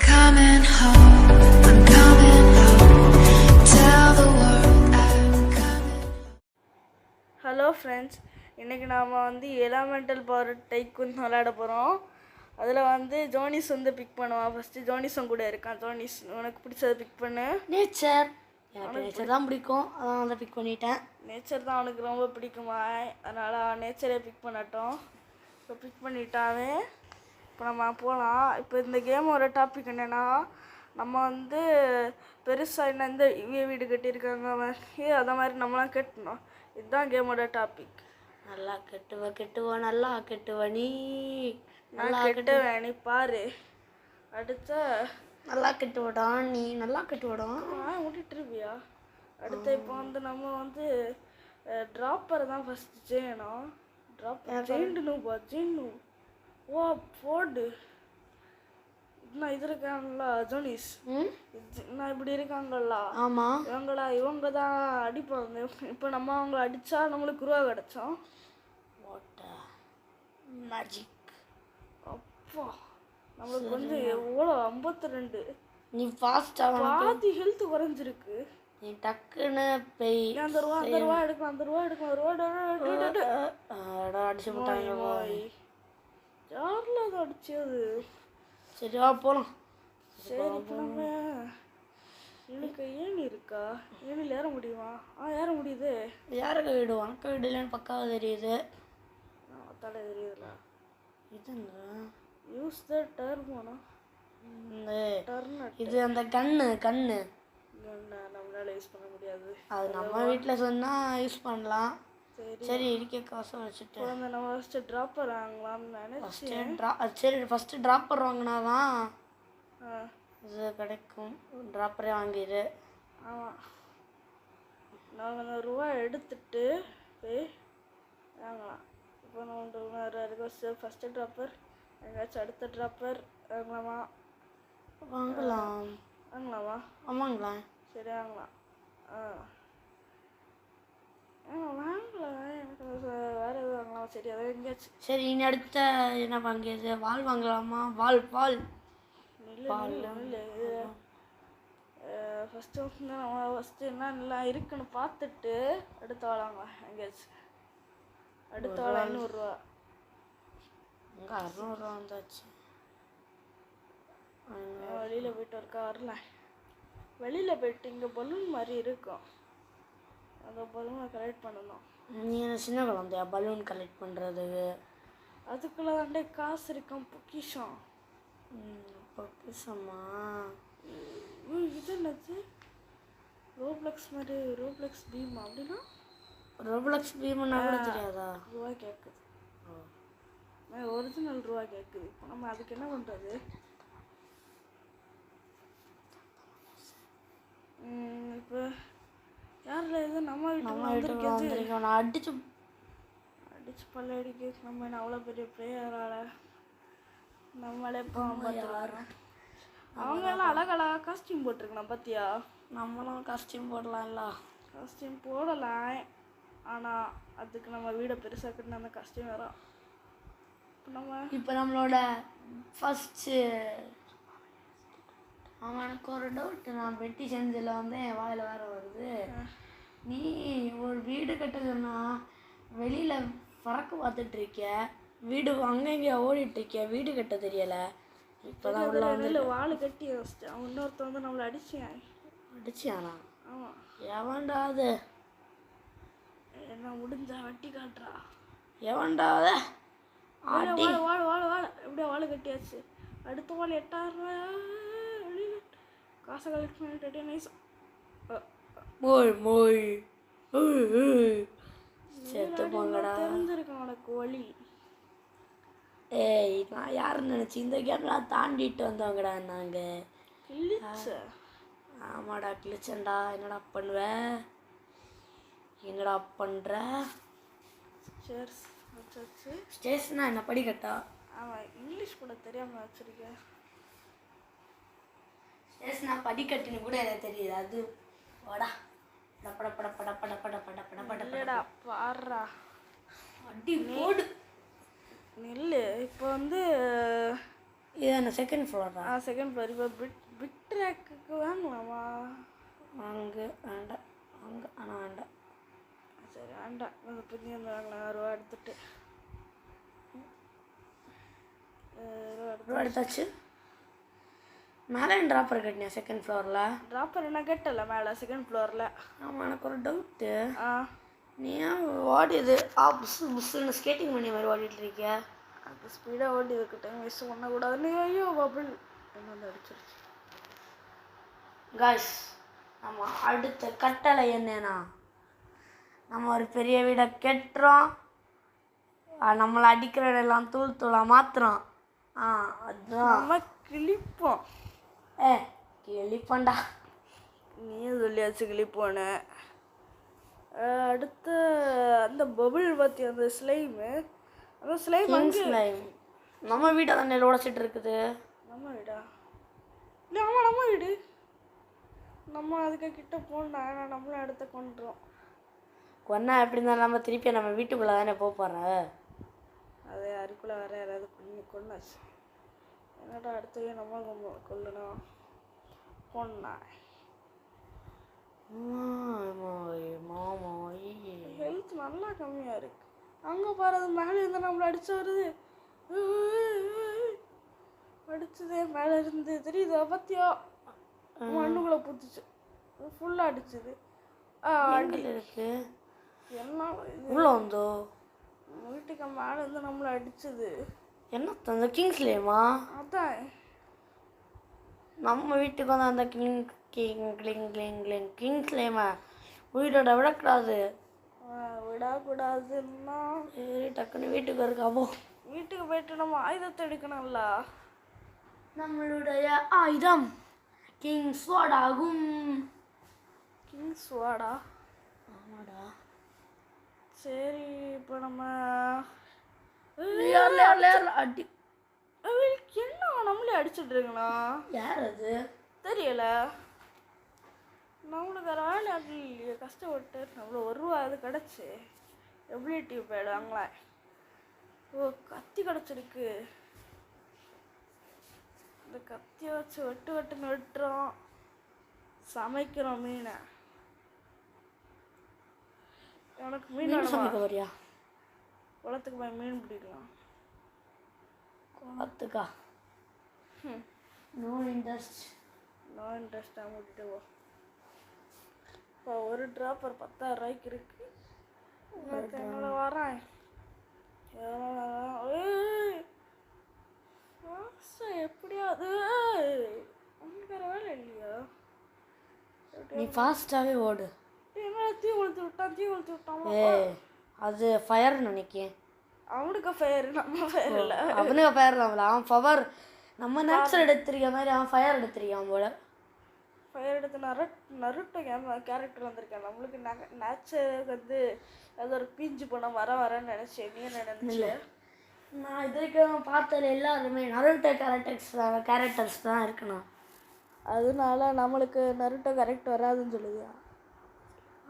coming home. I'm coming home. Tell the world I'm coming. Hello friends, இன்றைக்கி நாம் வந்து elemental power டைக்குன்னு விளையாட போகிறோம். அதில் வந்து ஜோனிஸ் வந்து பிக் பண்ணுவான். ஃபஸ்ட்டு ஜோனிஸும் கூட இருக்கான். ஜோனிஸ், உனக்கு பிடிச்சதை பிக் பண்ணு. நேச்சர். எனக்கு நேச்சர் தான் பிடிக்கும், அதான் வந்து பிக் பண்ணிட்டேன். நேச்சர் தான் அவனுக்கு ரொம்ப பிடிக்குமா, அதனால் நேச்சரே பிக் பண்ணட்டும். இப்போ பிக் பண்ணிட்டாவே இப்போ நம்ம போகலாம். இப்போ இந்த கேமோட டாபிக் என்னென்னா, நம்ம வந்து பெருசாக என்ன இந்த வீடு கட்டியிருக்காங்க அதை மாதிரி நம்மளாம் கட்டணும். இதுதான் கேமோட டாபிக். நல்லா கெட்டுவ நல்லா கெட்டுவ நீ. நான் கெட்டுவேன், நீ பாரு. அடுத்த நல்லா கெட்டுவடா நீ, நல்லா கெட்டுவடா. விட்டுட்டுருவியா? அடுத்த இப்போ வந்து நம்ம வந்து ட்ராப்பரை தான் ஃபஸ்ட்டு செய்யணும். ட்ராப்பர் ஜெயின்னுப்பா, ஜெயின்னு. ஓ போடு. நான் இது இருக்காங்களா ஜோனிஸ், நான் இப்படி இருக்காங்கல்ல, ஆமாம் இவங்க தான் அடிப்பாங்க. இப்போ நம்ம அவங்கள அடித்தா நம்மளுக்கு ரூபா கிடச்சோம். மேஜிக். அப்பா நம்மளுக்கு வந்து எவ்வளோ 52. நீ ஃபாஸ்ட்டாக பாதி ஹெல்த் குறைஞ்சிருக்கு. நீ டக்குன்னு பெய். அந்த ரூபா எடுக்கலாம், அந்த ரூபா அடிச்சு போட்டாங்க. யாரில் அதை அடிச்சது? சரிவா போகலாம். சரி, இப்போ நம்ம எனக்கு ஏணி இருக்கா? ஏணியில் ஏற முடியுமா? ஏற முடியுது. யாருக்கு விடுவான்? அக்கா விடலன்னு பக்காவாக தெரியுது. தலை தெரியுதுல. இதுங்க யூஸ் த டர்மோனா, இது அந்த கண்ணு நம்மளால யூஸ் பண்ண முடியாது. அது நம்ம வீட்டில் சொன்னால் யூஸ் பண்ணலாம். சரி இருக்க காசை வச்சுட்டு நம்ம ஃபஸ்ட்டு ட்ராப்பர் வாங்கலாம்னு நினைச்சேன். சரி ஃபஸ்ட்டு ட்ராப்பர் வாங்கினாதான் இது கிடைக்கும். ட்ராப்பரே வாங்கிடு. ஆமாம், நாங்கள் அந்த ரூபா எடுத்துட்டு போய் வாங்கலாம். இப்போ நம்ம ஃபஸ்ட்டு ட்ராப்பர் எங்கேயாச்சும் அடுத்த ட்ராப்பர் வாங்கலாமா? வாங்கலாமா? ஆமாங்களா? சரி வாங்கலாம். வாங்கலாம், எனக்கு வேறு எதுவும் வாங்கலாம். சரி, அதை எங்கேயாச்சும். சரி இனி அடுத்த என்ன வாங்கியது? வால் வாங்கலாமா? வால் ஃபஸ்ட்டு வந்து நம்ம ஃபஸ்ட்டு என்னென்னலாம் இருக்குன்னு பார்த்துட்டு அடுத்த வாழாங்களா எங்கேயாச்சும். அடுத்த வாழை 500 ரூபா. இங்கே 600 ரூபா வந்தாச்சு. வெளியில் போயிட்டு ஒருக்கா வரல. வெளியில் போயிட்டு இங்கே பலூன் மாதிரி இருக்கும், அந்த பலூனை கலெக்ட் பண்ணணும். நீ என்ன சின்ன குழந்தையா பலூன் கலெக்ட் பண்ணுறதுக்கு? அதுக்குள்ளே தாண்டே காசு இருக்கும். பொக்கிஷம். பொக்கிஷமா? இது என்னது? ரோப்ளக்ஸ் மாதிரி, ரோப்ளக்ஸ் பீம் அப்படின்னா? ரோப்ளக்ஸ் பீம்னா கூட தெரியாதா? ரூபா கேட்குது, ஒரிஜினல் ரூபா கேட்குது. இப்போ நம்ம அதுக்கு என்ன பண்ணுறது? இப்போ யாரில் இது நம்ம வீட்டுக்கு வந்திருக்கேன். நான் அடிச்சு பல்லடிக்கு. நம்ம என்ன அவ்வளோ பெரிய பிளேயரால் நம்மளே பார்த்துக்கலாம். அவங்க எல்லாம் அழகழகாக காஸ்டியூம் போட்டிருக்கணும் பார்த்தியா? நம்மளும் காஸ்டியூம் போடலாம்ல. காஸ்டியூம் போடலாம், ஆனால் அதுக்கு நம்ம வீடை பெருசாக கட்டின அந்த காஸ்டியூம் வரும். இப்போ நம்மளோட ஃபஸ்ட்டு எனக்கு ஒரு டவுட். நான் பெட்டி செஞ்சதில் வந்து என் வாயில் வேறு வருது. நீ ஒரு வீடு கட்டுதுன்னா வெளியில் பறக்க பார்த்துட்ருக்க, வீடு அங்கே இங்கே ஓடிட்டுருக்க, வீடு கட்ட தெரியலை. இப்போ தான் உள்ள வந்து வாள் கட்டி வச்சிட்டேன். இன்னொருத்த வந்து நம்மளை அடிச்சியானா? ஆமாம். எவன்டா அது? என்ன முடிஞ்சா வட்டி காட்டுறா? எவன்டா அது? வாழ எப்படியா வாள் கட்டியாச்சு. அடுத்த வாள் 8000 ரூபா. காசை கலெக்ட் பண்ணிட்டு நைஸா மோய் செத்து போங்கடா. தெரிஞ்சிருக்கேன் உனக்கு வழி. ஏய், நான் யாருன்னு நினச்சி இந்த கேம்லாம் தாண்டிட்டு வந்தவங்கடா நாங்கள். கிழிச்ச? ஆமாடா கிழிச்சண்டா. என்னடா பண்ணுற? ஸ்டேஷனா என்ன படிக்கட்டா? ஆமாம், இங்கிலீஷ் கூட தெரியாமல் வச்சுருக்கேன். ஸ்டேஷனா படிக்கட்டுன்னு கூட எனக்கு தெரியுது. அது வாடா பட பாடுறா அடி போடு. நில்லு. இப்போ வந்து இது என்ன செகண்ட் ஃப்ளோரா? Second floor. இப்போ பிட் ட்ராக்குக்கு வாங்கலாமா? அங்கே வேண்டாம், அங்கே ஆனால் வேண்டாம். சரி வேண்டாம், அந்த புதிய வாங்கலாம் ரூபா எடுத்துட்டு. ரூபா எடுத்தாச்சு. மேலே ட்ராப்பர் கட்டினியா செகண்ட் ஃப்ளோரில்? ட்ராப்பர் என்ன கட்டல மேலே செகண்ட் ஃப்ளோரில். ஆமாம், எனக்கு ஒரு டவுட்டு. ஆ நீ ஏன் ஓடிது புஸ்ஸு புஸ்ஸுன்னு ஸ்கேட்டிங் பண்ணி மாதிரி ஓடிட்டு இருக்கியா? அது ஸ்பீடாக ஓடி இருக்கட்டும், மிஸ் பண்ணக்கூடாது. நீ ஐயோ பபிள் என்ன வந்து அடிச்சிருச்சு. காய்ஸ், நம்ம அடுத்த கட்டளை என்னன்னா, நம்ம ஒரு பெரிய வீடை கட்டுறோம், நம்மளை அடிக்கிறதெல்லாம் தூள் தூளாக மாற்றுறோம். அதுதான் நம்ம கிளிப்போம். கிளிப்பண்டா. நீயே சொல்லியாச்சு கிளிப்போன்னு. அடுத்து அந்த பபிள் பற்றி அந்த ஸ்லைமு, அந்த ஸ்லைம் நம்ம வீட்டை தானே உடச்சிட்டு இருக்குது. நம்ம வீடா? இல்லை ஆமாம் நம்ம வீடு. நம்ம அதுக்கு கிட்ட போனா நம்மளும் அடுத்த கொண்டுறோம். கொன்னா எப்படி இருந்தாலும் நம்ம திருப்பி நம்ம வீட்டுக்குள்ளே தானே போகிறோம். அது யாருக்குள்ளே வேற யாராவது கொண்டாச்சு. என்னடா அடுத்தது நம்ம கொல்லணும். கொண்டா ஹெல்த் நல்லா கம்மியாக இருக்கு. அங்கே பாரு, மேலே இருந்து நம்மளை அடிச்சு வருது. அடிச்சதே மேலே இருந்து தெரியுது. பத்தியா மண்ணுக்குள்ளே புத்துச்சு, ஃபுல்லாக அடிச்சுது. இருக்கு என்ன உள்ள வந்தோ வீட்டுக்கு மேலே இருந்து நம்மளை அடிச்சது. என்ன அந்த கிங்ஸ்லேயுமா? அதான் நம்ம வீட்டுக்கு வந்து அந்த கிங்ஸ்லேயுமா வீட்டோட விடக்கூடாது. விடக்கூடாதுன்னா சரி, டக்குன்னு வீட்டுக்கு இருக்காப்போ. வீட்டுக்கு போயிட்டு நம்ம ஆயுதத்தை எடுக்கணும்ல. நம்மளுடைய ஆயுதம் கிங் ஸ்வாட் ஆகும். கிங் ஸ்வாடா? ஆமாடா. சரி, இப்போ நம்ம அடி என்ன நம்மளே அடிச்சுட்டு இருக்கணா? யார் அது தெரியல. நம்மளுக்கு வேறு வேலை அது இல்லையே, கஷ்டப்பட்டு நம்மள ஒரு ரூபா அது கிடச்சி எபிலிட்டி போயிடுவாங்களே. ஓ, கத்தி கிடச்சிருக்கு. இந்த கத்தியை வச்சு வெட்டுன்னு வெட்டுறோம், சமைக்கிறோம் மீனை. எனக்கு மீன் சமைக்க வரியா? குளத்துக்கு போய் மீன் பிடிக்கலாம். குளத்துக்கா? No interest. நோ இன்ட்ரெஸ்டாக மூட்டிட்டு போ. இப்போ ஒரு ட்ராப்பர் 10,000 ரூபாய்க்கு இருக்கு. என்னோட வரேன். எப்படியாவது உனக்கு வேறு வேலை இல்லையா? நீ ஃபாஸ்ட்டாகவே ஓடு. என்ன தீ கொளுத்து விட்டான். அது ஃபயர் நினைக்கேன். அவனுக்கு ஃபயர், நம்ம ஃபயர் இல்லை. அவனுக்கு ஃபயர் தான். அவன் பவர் நம்ம நேச்சர் எடுத்திருக்க மாதிரி அவன் ஃபயர் எடுத்திருக்கான் போல. ஃபயர் எடுத்து நருட்டோ கேரக்டர் வந்திருக்கேன். நம்மளுக்கு நேச்சருக்கு வந்து ஏதோ ஒரு பீஞ்சு போனால் வரேன்னு நினச்சேன். நீ என்ன நினச்ச? நான் இது வரைக்கும் பார்த்தது எல்லாருமே நருட்டோ கேரக்டர்ஸ் தான் இருக்கணும். அதனால நம்மளுக்கு நருட்டோ கரெக்ட் வராதுன்னு சொல்லுது.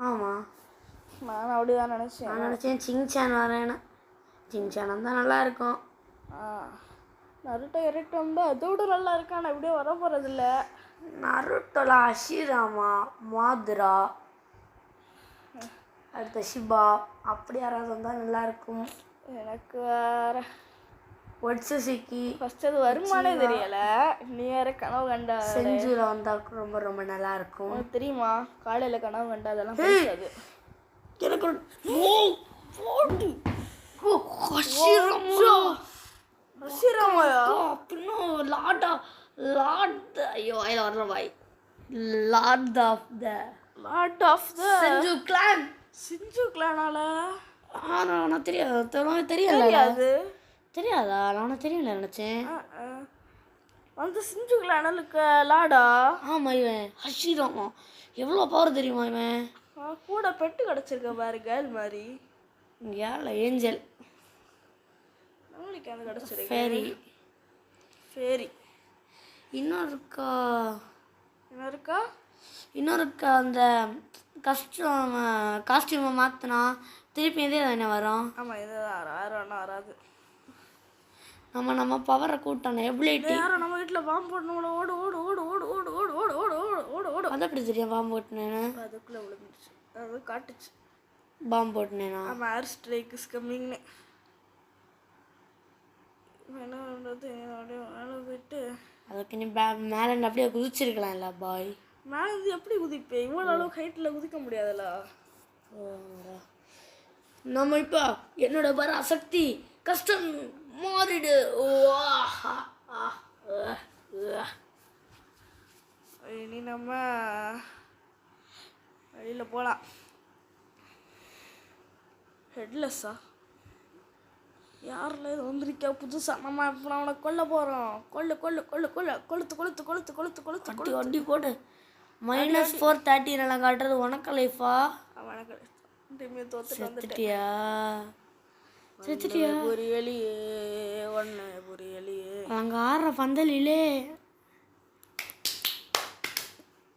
ஆமாம், நான் அப்படி தான் நினச்சேன். நான் நினச்சேன் சிங்சான் வரேன்னு. சிங்சான் தான் நல்லா இருக்கும். நருட்டோ கரெக்ட் வந்து அதோட நல்லா இருக்கு. ஆனால் எப்படியோ வர போகிறதில்ல. நருட்டோல அஷிராமா, மாதுரா, அடுத்த ஷிபா, அப்படி யாராவது வந்தால் நல்லாயிருக்கும். எனக்கு வேற ஒட்சுசிக்கி ஃபஸ்ட் அது வருமானே தெரியல. நீ வேற கனவு கண்டா செஞ்சூரா வந்தால் ரொம்ப ரொம்ப நல்லா இருக்கும். உனக்கு தெரியுமா, காலையில் கனவு கண்டா அதெல்லாம் பேசாது. எனக்கு அப்படின்னும் ஐயோ அதில் வர்ற வாய் லார்ட் ஆஃப் த சிஞ்சு கிளானால நான் தெரியாதா? நான் தெரியல நினச்சேன். அந்த சிஞ்சு கிளானலுக்கு லாடா? ஆமாம், இவன் ஹஷிராமா எவ்வளோ பவர் தெரியுமா? இவன் கூட பெட்டு கிடச்சிருக்க பாரு, கேர்ள் மாதிரி. ஏழை ஏஞ்சல் நம்மளுக்கு அந்த கிடச்சிருக்கு. ஃபேரி இன்னொருக்கா அந்த காஸ்டியூமை மாற்றினா திருப்பி இதே தானே வரும். ஆமாம், இதுதான் வேறு ஒன்றும் வராது. நம்ம பவரை கூட்டணும் எபிலிட்டி. யாரும் நம்ம வீட்டில் பாம்பு போடணும். ஓடு ஓடு ஓடு ஓடு ஓடு ஓடு ஓடு ஓடு ஓடு ஓடு ஓடு. அது எப்படி தெரியும் பாம்பு போட்டுனேன்னு? அதுக்குள்ளே விழுந்துச்சு, அது காட்டுச்சு பாம்பு போட்டுனேனா? ஆமாம், ஏர் ஸ்ட்ரைக் இஸ் கம்மிங்னு. என்ன பண்ணுறது, அப்படியே மேலே போயிட்டு அதுக்கு நீ மேலே அப்படியே குதிச்சிருக்கலாம்ல பாய். மேலே இருந்து எப்படி குதிப்பேன்? இவ்வளோ அளவுக்கு ஹைட்டில் குதிக்க முடியாதுல்ல. நம்ம இப்போ என்னோட பராசக்தி கஷ்டம் மாறிடு. இனி நம்ம வெளியில் போகலாம். ஹெட்லெஸ்ஸா? யாரில் இது வந்திருக்கா புதுசாக? நம்ம இப்போ அவனை கொல்ல போகிறோம். கொல்லு கொல்லு கொல்லு கொல்லு கொளுத்து கொளுத்து கொளுத்து கொளுத்து கொளுத்து கொளுத்து வண்டி போட்டு -430 எல்லாம் காட்டுறது உனக்கு லைஃபா? அவனுக்கு திரும்பி தோத்துட்டு வந்துட்டேன். செத்துட்டியா? பொரியலியே ஒன்று பொரியலியே. அங்கே ஆடுற பந்தலிலே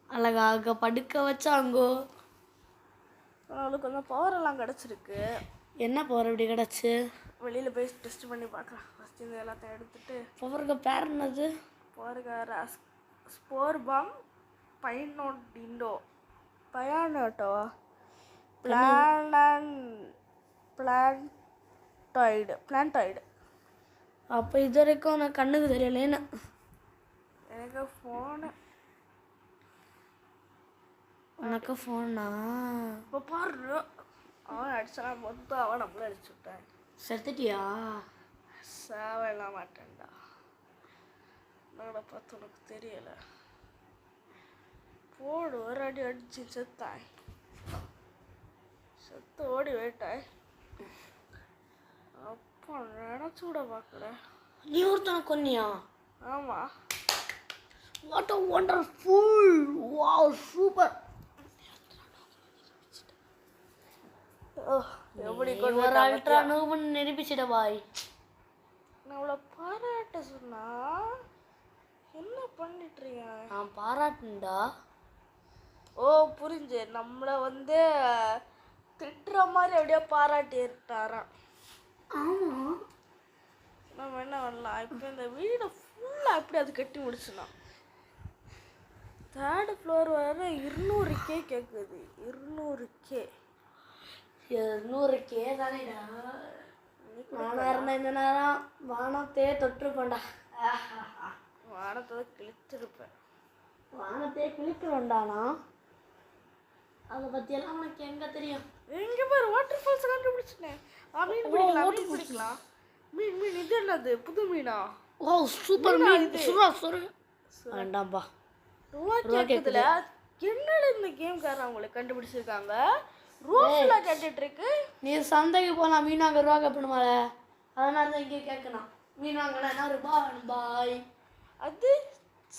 அழகாக படுக்க வச்சாங்கோ. அவளுக்கு கொஞ்சம் பவரெல்லாம் கிடச்சிருக்கு. என்ன பவர் இப்படி கிடச்சி? வெளியில் போய் டெஸ்ட் பண்ணி பார்க்கலாம். ஃபஸ்ட்டு இந்த எல்லாத்தையும் எடுத்துட்டு. பவருக்கு பேர் என்னது? பவருக்கு ஸ்போர் பாம் பைனோடிண்டோ பயானோட்டோவா பிளான்டாய்டு. அப்போ இது வரைக்கும் நான் கண்ணுக்கு தெரியலேன்னு. எனக்கு ஃபோனு. உனக்கு ஃபோனா? இப்போ பாரு, அவன் அடிச்சானா மொத்தம் அவன் நம்மள அடிச்சு விட்டான். செத்துட்டியா? சாவலாம் மாட்டேன்டா. என்னோட பார்த்து உனக்கு தெரியல. போடு, ஒரு அடி அடிச்சு செத்தாய். செத்து ஓடி போயிட்டாய். அப்போ நினச்சி கூட பார்க்கல. நீ ஒருத்தனை கொன்னியா? ஆமாம். What a wonderful, wow super. எப்படி ஒரு அல்ட்ரா நூபன் நிரூபிச்சிட பாய். நான் அவ்வளோ பாராட்ட சொன்னா என்ன பண்ணிட்டுருங்க? நான் பாராட்டுண்டா. ஓ புரிஞ்சு, நம்மளை வந்து திட்டுற மாதிரி அப்படியே பாராட்டிட்டாராம். ஆமாம். நம்ம என்ன பண்ணலாம், இப்போ இந்த வீடை ஃபுல்லாக எப்படி அது கட்டி முடிச்சுனா 3rd floor வர 200K கேட்குது. 200K 200K தானேடா. நானாக இருந்தேன் இந்த நேரம் வானத்தையே தொற்றுப்பேன்டா. வானத்தை கிழிச்சிருப்பேன். வானத்தையே கிழிக்கிறோண்டானா? அதை பற்றியெல்லாம் உனக்கு எங்கே தெரியும்? எங்கே பாரு, வாட்டர் ஃபால்ஸ் கண்டுபிடிச்சிட்டேன். மீன் பிடிக்கலாம், மீன் பிடிக்கலாம். மீன் மீன் இது என்னது, புது மீனா? ஓ சூப்பர் மீன். சுறா சுறா வேண்டாம்பா. ரூபா கேட்குதுல. என்னது இந்த கேம்காரன் அவங்களை கண்டுபிடிச்சிருக்காங்க. ரூபா கேட்டுட்டு இருக்கு. நீ சந்தைக்கு போகலாம், மீன் வாங்க ரூபா கேட்பணுமால? அதனால தான் இங்கே கேட்கணும். மீன் வாங்கினா ரூபா வேணும் பாய். அது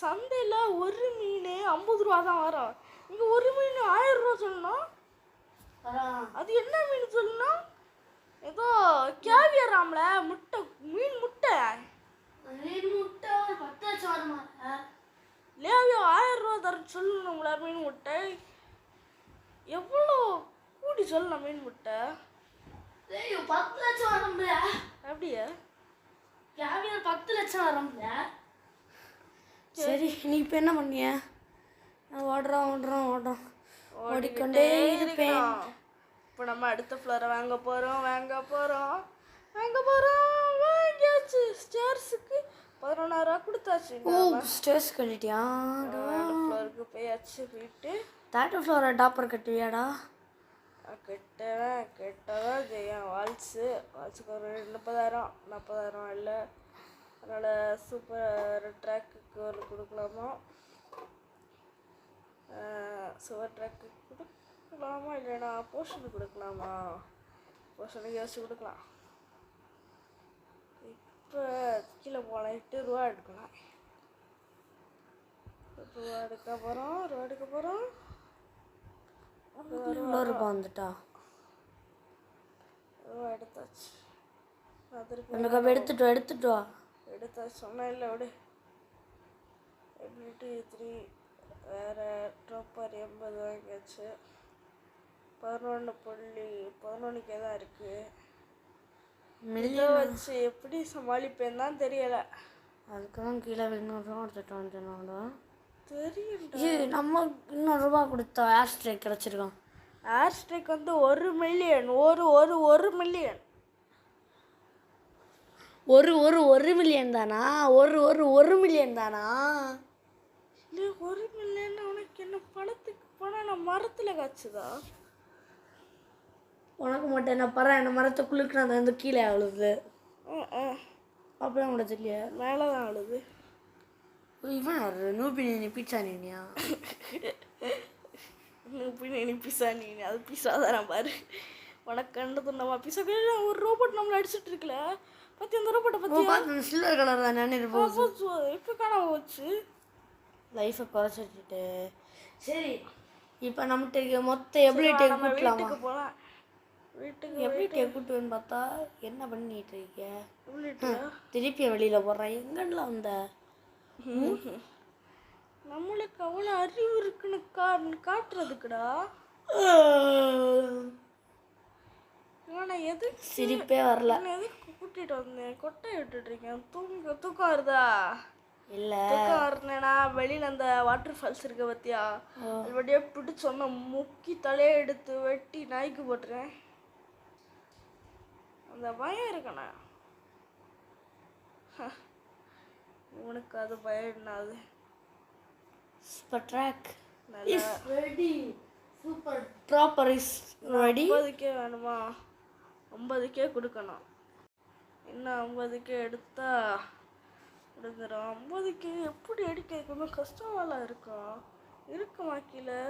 சந்தையில் ஒரு மீன் 50 ரூபா தான் வரும். இங்கே ஒரு மீன் 1000 ரூபா சொல்லணும். அது என்ன மீன் சொல்லணும்? ஏதோ கேவியராம்ல முட்டை, மீன் முட்டை. மீன் முட்டை 10 லட்சம் வருமா? லேவியோ 1000 ரூபா தர சொல்லணுங்களா மீன் முட்டை? எவ்வளோ கூடி சொல்லணும் மீன் முட்டை? 10 லட்சம் வரும்ல. அப்படியே கேவியர் 10 லட்சம் வரும்ல. சரி, நீ இப்போ என்ன பண்ணிய? ஓடுறோம் ஓடிக்கொண்டே இருப்பேன். இப்போ நம்ம அடுத்த ஃப்ளோரை வாங்க போகிறோம். வாங்கியாச்சு. ஸ்டேர்ஸுக்கு 11,000 ரூபா கொடுத்தாச்சு. ஸ்டேர்ஸ் கட்டிட்டியா? ஃப்ளோருக்கு போயாச்சு. போயிட்டு 3rd ஃப்ளோரை டாப்பர் கட்டுவியாடா? கெட்டதான் செய்யும். வால்ஸுக்கு ஒரு 40,000 இல்லை. அதனால் சூப்பர் ட்ராக்குக்கு ஒரு கொடுக்கலாமா? சூப்பர் ட்ராக்கு கொடுக்கலாமா இல்லைனா போர்ஷனுக்கு கொடுக்கலாமா? போர்ஷனுக்கு யோசிச்சு கொடுக்கலாம். இப்போ கீழே போகலாம். 8 ரூபா எடுக்கலாம். ரூபா எடுக்க போகிறோம். ரூபா வந்துட்டா. ரூபா எடுத்தாச்சு. எனக்கு அப்போ எடுத்துட்டு வா. எடுத்தாச்சு சொன்னேன் இல்லை விடு. எபிலிட்டி 3 வேறு ட்ராப்பர் 80 வாங்கியாச்சு. 11.11K தான் இருக்குது. இதை வச்சு எப்படி சமாளிப்பேன்னு தான் தெரியலை. அதுக்கு தான் கீழே 200 எடுத்துட்டு வந்துட்டோம்டா. தெரியும். நம்ம இன்னொரு ரூபா கொடுத்தா ஏர் ஸ்ட்ரைக் கிடச்சிருக்கோம். ஏர் ஸ்ட்ரைக் வந்து 1 மில்லியன். ஒரு மில்லியன். ஒரு மில்லியன் தானா? ஒரு மில்லியன் தானா? இல்லை 1 மில்லியன் உனக்கு என்ன பணத்துக்கு பணம் நான் மரத்தில் காய்ச்சுதா? உனக்கு மட்டும் என்ன பரம் என்ன மரத்தை குளிக்கிற அது வந்து கீழே அழுது. அப்படியே கூட தெரியல, மேலே தான் அழுது. இவன் நூபினி பீட்சா நீனியா? நூபினி பிசா நீ அது பிசா தான் பாரு. உனக்கு கண்டது நம்ம பிசா ஒரு ரோபோட் நம்மளை அடிச்சுட்டு இருக்கல பற்றி அந்த ரோபோட்டை பற்றி சில்வர் கலர் தான் நினைப்போம். இப்போ காணாம போச்சு. லைஃபை குறைச்சிட்டு சரி இப்போ நம்மகிட்ட இருக்க மொத்த எபிலிட்டியை கூட்டலாமா? போகலாம். வீட்டுக்கு எபிலிட்டியை கூட்டுவேன்னு பார்த்தா என்ன பண்ணிட்டு இருக்க? எபிலிட்டியா திருப்பி வெளியில் போடுறேன். எங்கடல வந்த? நம்மளுக்கு அவ்வளோ அறிவு இருக்குன்னு காட்டுறதுக்குடா. நான் எதுக்கு சிரிப்பே வரல. நான் எதுக்கு கூட்டிட்டு வந்தேன்? கொட்டை விட்டுட்டு இருக்கேன். தூக்கம் வருதா? இல்லை தூக்கம் வரலனா வெளியில் அந்த வாட்டர் ஃபால்ஸ் இருக்க பத்தியா, அது வழியா பிடிச்சோன்னா முக்கி தலையை எடுத்து வெட்டி நாய்க்கு போட்டுறேன். அந்த பயம் இருக்கண்ணா. உனக்கு அது பயம் என்னது? ட்ராக் நல்லா is ready. Super proper is ready. 50K வேணுமா? 50K கொடுக்கணும். இன்னும் 50K எடுத்தா எடுத்துடும். 50K எப்படி அடிக்க கஷ்டமாலாம் இருக்கும். இருக்குமா கீழே?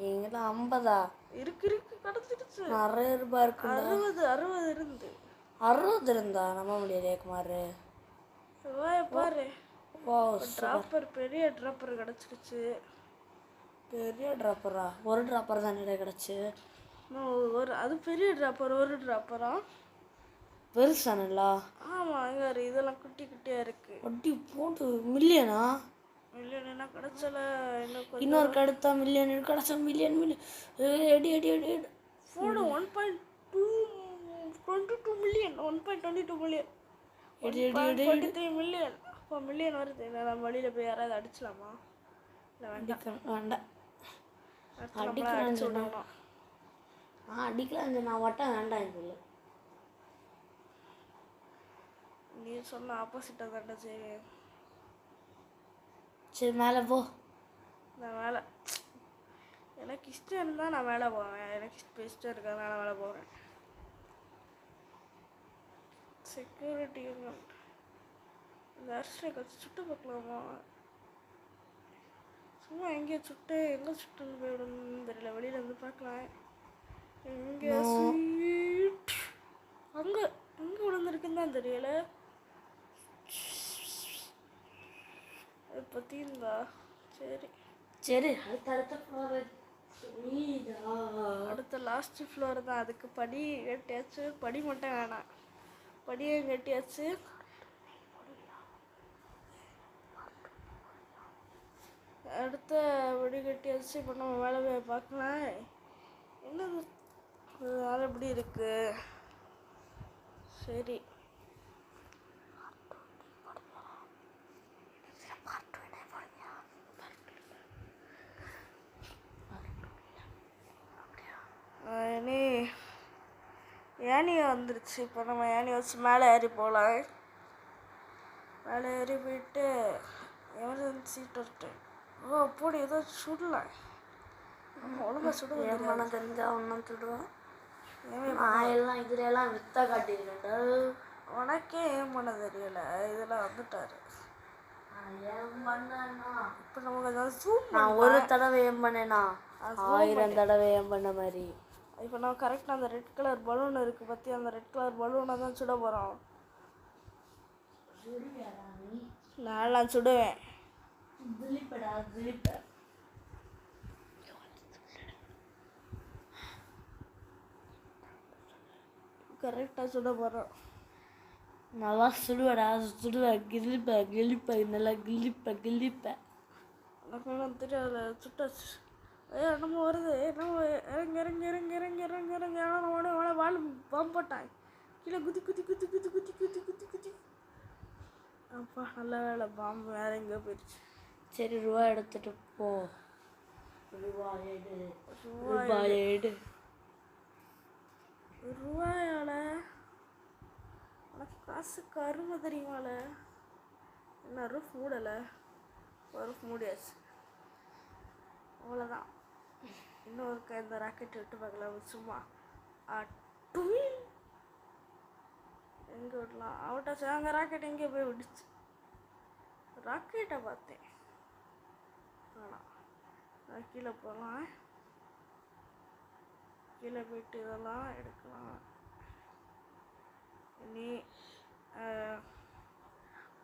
இங்கெல்லாம் 50 இருக்கு கிடச்சிடுச்சு. நிறைய ரூபாய் இருக்கு. 60 இருந்து 60 இருந்தா நம்ப முடியாது குமார். பாரு வா ட்ராப்பர், பெரிய ட்ராப்பர் கிடச்சிடுச்சு. பெரிய ட்ராப்பரா? ஒரு ட்ராப்பர் தான் நிறைய கிடச்சி. அது பெரிய ட்ராப்பர். ஒரு ட்ராப்பரா பெருசானல்லா? ஆமாம். இங்கே இதெல்லாம் குட்டி குட்டியாக இருக்கு. வட்டி போட்டு மில்லியனா? மில்லியன் என்ன கிடச்சல? இன்னொரு கடுத்தா மில்லியன் கிடச்சா million eddy eddy eddy phone 1.22 million. 1.22 million. 1.23 million. அப்போ மில்லியன் வருது. நம்ம வழியில் போய் யாராவது அடிச்சலாமா? இல்லை வேண்டாம். வேண்டாம். அடிக்கலாம் சொன்னோம். அடிக்கலாம் நான் வட்டம் வேண்டாம் சொல்லு. நீ சொன்ன ஆப்போசிட்டாக தாண்டா. சரி சரி மேலே போ. நான் மேலே எனக்கு இஷ்டம் இருந்தால் நான் மேலே போவேன். எனக்கு இஷ்டம் இருக்கிறதுனால நான் மேலே போகிறேன். செக்யூரிட்டி இந்த அரசை வச்சு சுட்டு பார்க்கலாமா? சும்மா எங்கேயோ சுட்டு எங்கே சுட்டுன்னு போயிடுன்னு தெரியல. வெளியில் வந்து பார்க்கலாம். எங்கே அங்கே எங்கே விழுந்துருக்குன்னு தான் தெரியல. அதை பற்றி இருந்தா சரி சரி அடுத்த லாஸ்ட் ஃப்ளோர் தான். அதுக்கு படி கட்டியாச்சு. படி மட்டும் வேணாம், படியும் கட்டியாச்சு. அடுத்த படி கட்டியாச்சு. இப்போ நம்ம வேலை போய் பார்க்கலாம். என்னது அது எப்படி இருக்கு? சரி ஏனி வந்துருச்சு. இப்போ நம்ம ஏனி வச்சு மேலே ஏறி போகலாம். மேலே ஏறி போயிட்டு எமர்ஜென்சி வரட்டு. ஓ போடி ஏதோ சுடலாம். நம்ம ஒழுங்காக சுடுவோம். மனம் தெரிஞ்சால் ஒன்றும் சுடுவோம். நான் எல்லாம் இதுலலாம் வித்தா காட்டியிருக்கேன். உனக்கே ஏன் பண்ண தெரியல. இதெல்லாம் வந்துட்டாரு. இப்போ நமக்கு ஏதாவது ஜூம் நான் ஒரு தடவை ஏன் பண்ணேனா 1000 தடவை ஏன் பண்ண மாதிரி. இப்போ நான் கரெக்டாக அந்த ரெட் கலர் பலூன் இருக்குது பற்றி அந்த ரெட் கலர் பலூனை தான் சுட போகிறோம். நான் சுடுவேன். கரெக்டாக சுட போகிறோம். நல்லா சுடுவேடா சுடுவேன். கிழிப்பேன் நல்லா கிழிப்பேன். எனக்கு ஒன்றும் தெரியாது. சுட்டாச்சு. ஐயா நம்ம வருது. நம்ம இறங்கி ஆனால் நம்ம வாழ் பாம்பு போட்டான். கீழே குதி குதி குதி குதி குதி குதி குதி குதி. அப்பா நல்ல வேலை, பாம்பு வேற எங்கேயோ போயிடுச்சு. சரி ரூபா எடுத்துட்டு போ. ரூபாய் எடு. ரூபாயால உனக்கு காசு கருமை தெரியுமால. என்ன ரூஃப் மூடலை, ரூஃப் மூடியாச்சு, அவ்வளோதான். இன்னொருக்க இந்த ராக்கெட் விட்டு பார்க்கலாம் சும்மா. டுமி எங்கே விடலாம், அவுட்டாச்சு. அங்கே ராக்கெட் எங்கேயோ போய் விடுச்சு. ராக்கெட்டை பார்த்தேன், வேணாம். நான் கீழே போகலாம், கீழே போயிட்டு இதெல்லாம் எடுக்கலாம். இனி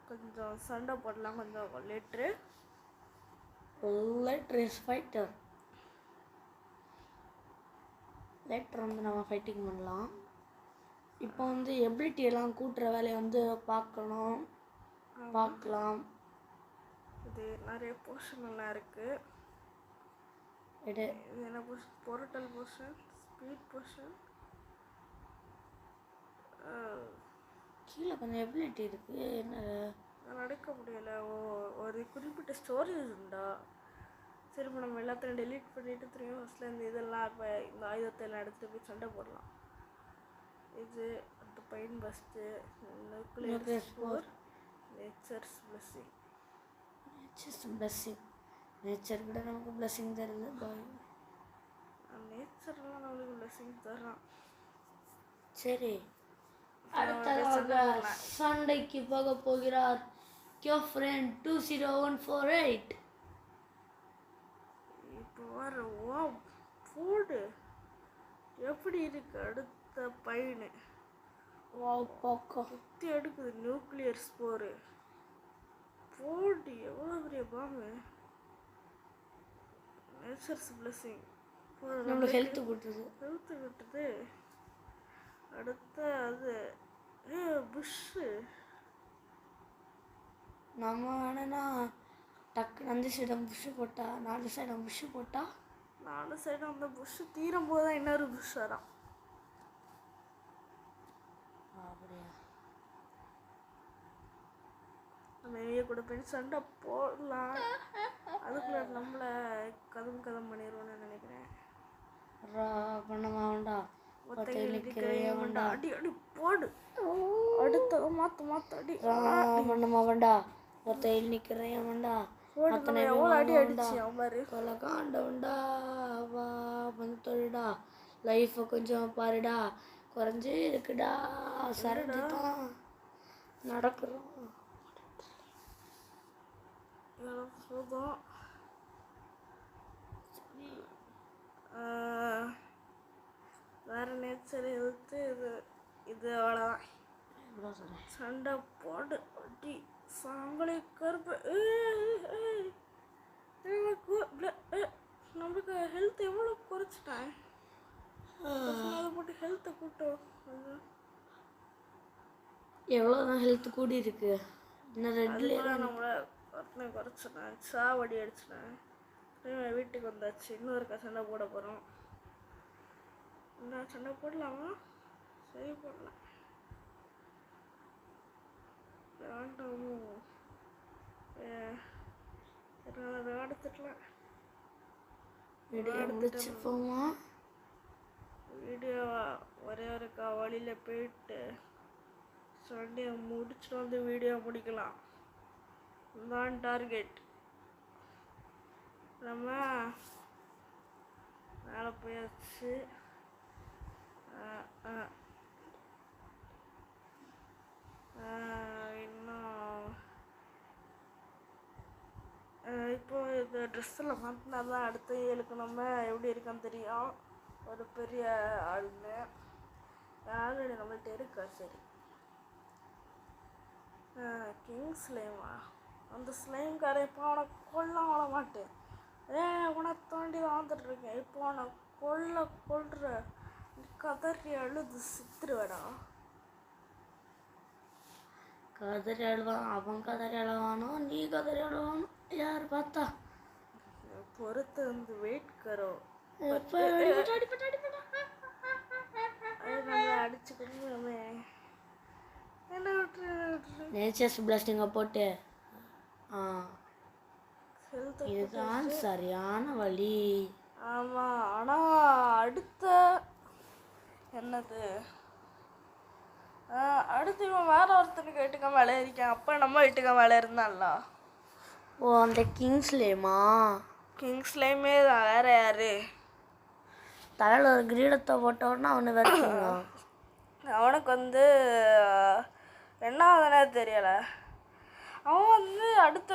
கொஞ்சம் சண்டை போடலாம், கொஞ்சம் லேட்ரு. ஃபைட்டர் லேட்டர் வந்து நம்ம ஃபைட்டிங் பண்ணலாம். இப்போ வந்து எபிலிட்டி எல்லாம் கூட்டுற வேலையை வந்து பார்க்கலாம். இது நிறைய போர்ஷன் எல்லாம் இருக்குது. இது என்ன portion? Portal portion, speed portion, கீழே கொஞ்சம் எபிலிட்டி இருக்குது. என்ன நடக்க முடியலை. ஒரு குறிப்பிட்ட ஸ்டோரேஜ் உண்டா? சரி, இப்போ நம்ம எல்லாத்தையும் டெலீட் பண்ணிவிட்டு திரும்ப ஃபஸ்ட்டில் இதெல்லாம் இப்போ இந்த ஆயுதத்தை எல்லாம் எடுத்துகிட்டு போய் சண்டை போடலாம். இது அந்த பைன் பஸ்ட்டு, nuclear spore, nature's blessing. Nature கூட நமக்கு பிளெஸ்ஸிங் தருது. நேச்சர்லாம் நம்மளுக்கு பிளெஸ்ஸிங் தர்றான். சரி, அடுத்ததாக சண்டைக்கு போக போகிறார் ஃப்ரெண்ட் 20148. இப்போ வர போடு எப்படி இருக்கு அடுத்த பையனு. குத்தி எடுக்குது நியூக்ளியர் ஸ்போரு. போடு எவ்வளோ பெரிய பாம்பு. நேச்சர்ஸ் பிளெஸ்ஸிங் நம்மளுக்கு ஹெல்த்து கொடுத்தது. அடுத்த அது புஷ்ஷு. நம்ம வேணும்னா டக்கு அந்த சைடம் புஷ்ஷு போட்டா, 4 சைடம் புஷ்ஷு போட்டா, 4 சைடும் அந்த புஷ்ஷு தீரும் போது தான் இன்னொரு புஷ் வரும். அப்படியா? நம்ம இவைய கூட போய் சண்டை போடலாம். அதுக்குள்ள நம்மளை கதம் பண்ணிடுவோன்னு நினைக்கிறேன். பண்ணமா வேண்டா, அடி அடி போடு. அடுத்த மாத்து அடி பண்ணமா வேண்டா, ஒத்தையில் நிற்கிறேன் வேண்டா, எவ்வளோ அடி அடிச்சு அவன் பாரு. கொலை காண்டவன்டா, வா வந்து தொழுடா, லைஃப்பை கொஞ்சம் பாருடா, குறைஞ்சே இருக்குடா. சரடு தான் நடக்கிறோம். போதும். வேற நேச்சர் எழுத்து இது அவ்வளோதான். சண்டை போடு அடி சாம்பலை கருப்பு. நம்மளுக்கு ஹெல்த் எவ்வளோ குறைச்சிட்டேன். அதை போட்டு ஹெல்த்தை கூட்டம். எவ்வளோதான் ஹெல்த் கூடி இருக்கு. இன்னும் ரெட்லாம் நம்மளை குறைச்சிட்டேன், சாவடி அடிச்சிட்டேன். வீட்டுக்கு வந்தாச்சு. இன்னொருக்கா சண்டை போட போகிறோம். இன்னும் சண்டை போடலாமா? சரி போடலாம். வேண்டாமோ? எடுத்துக்கலாம். வீடியோ ஒரே ஒரு வழியில் போயிட்டு சண்டையை முடிச்சுட்டு வந்து வீடியோ முடிக்கலாம். இதுதான் டார்கெட். நம்ம மேலே போயாச்சு. இன்னும் இப்போ இந்த ட்ரெஸ்ஸில் மாற்றினா தான் அடுத்த ஏழுக்கு நம்ம எப்படி இருக்கான்னு தெரியும். ஒரு பெரிய ஆளுன்னு ஆல்ரெடி நம்மள்கிட்ட இருக்கா. சரி, கிங் ஸ்லைமா? அந்த ஸ்லைம்காரை இப்போ அவனை கொல்ல விட மாட்டேன். உன தாண்டி தான் வந்துட்டுருக்கேன். இப்போ அவனை கொல்ற கதறி அழுது சித்துருவேடா. கதறி அழுவான் அவன், கதறி அழுவானோ நீ கதறி அழுவானோ யார் பார்த்தா? பொறுத்து வந்து வெயிட் கரோ. நம்மளை அடிச்சுக்கணுமே. என்ன விட்டுரு நேச்சர்ஸ் பிளஸ்டிங்கை போட்டு செலுத்த. இதுதான் சரியான வழி. ஆமாம், ஆனால் அடுத்த என்னது அடுத்து இவன் வேற ஒருத்தனுக்கு வீட்டுக்கு மேலே இருக்கான். அப்போ நம்ம வீட்டுக்கு மேலே இருந்தான்ல. ஓ, அந்த கிங்ஸ்லேயுமா? கிங்ஸ்லேயுமே தான். வேற யாரு? தலையில் ஒரு கிரீடத்தை போட்டோன்னா அவனு வரைக்குங்க. அவனுக்கு வந்து ரெண்டாவதுனே தெரியலை. அவன் வந்து அடுத்த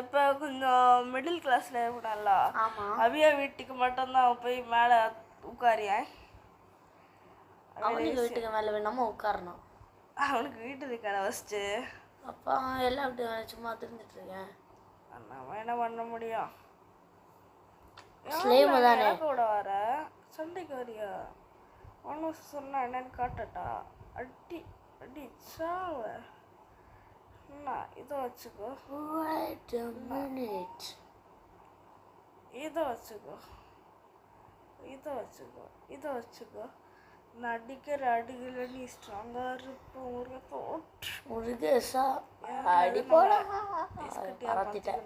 இப்போ கொஞ்சம் மிடில் கிளாஸில் இருக்கணும்ல. ஆமாம், அவிய வீட்டுக்கு மட்டும்தான் அவன் போய் மேலே உட்காரியேன். அவனுக்கு வீட்டுக்கு மேலே வேணாமல் உட்காரணும். அவனுக்கு வீட்டு இருக்கான ஃபஸ்ட்டு. அப்போ எல்லா வீட்டுக்கு மேலே சும்மா திருந்துட்டுருக்கேன். நம்ம என்ன பண்ண முடியும்? ஸ்லேவ் தானே. கூட வர சண்டைக்கு வரியா? ஒன்றும் சொன்னா என்னன்னு காட்டட்டா? அடி அடி சாவ. இதை வச்சுக்கோ. Wait a minute. இதை வச்சுக்கோ. நான் அடிக்கிற அடிகளை நீ ஸ்ட்ராங்காக இருப்ப. முருகேசா அடி போடா. பறத்திட்டேன்.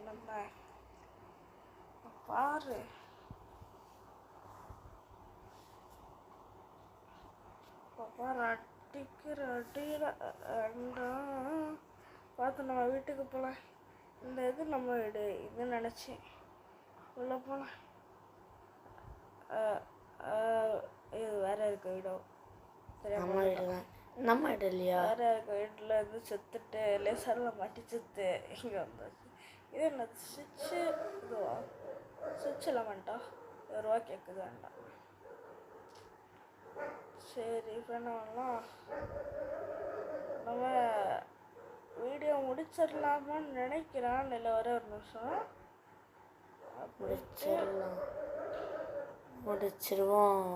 பாரு, அடிக்கிற அடியில பார்த்து நம்ம வீட்டுக்கு போகலாம். இந்த இது நம்ம வீடு இது நினச்சேன். உள்ளே போகலாம். இது வேற இருக்க வீடோ? நம்ம வீடு இல்லையா? வேற இருக்க வீட்டில் இருந்து செத்துட்டு லேசரில் மாட்டி செத்து இங்கே வந்தாச்சு. இது என்ன சுவிட்சு? இதுவா சுவிட்ச் இல்லைமாட்டா? 1 ரூபா கேட்குது. வேண்டாம். சரி, இப்போ என்ன பண்ணலாம்? நம்ம வீடியோ முடிச்சிடலாமான்னு நினைக்கிறான். இல்லை, ஒரே ஒரு நிமிஷம். முடிச்சிருவோம்.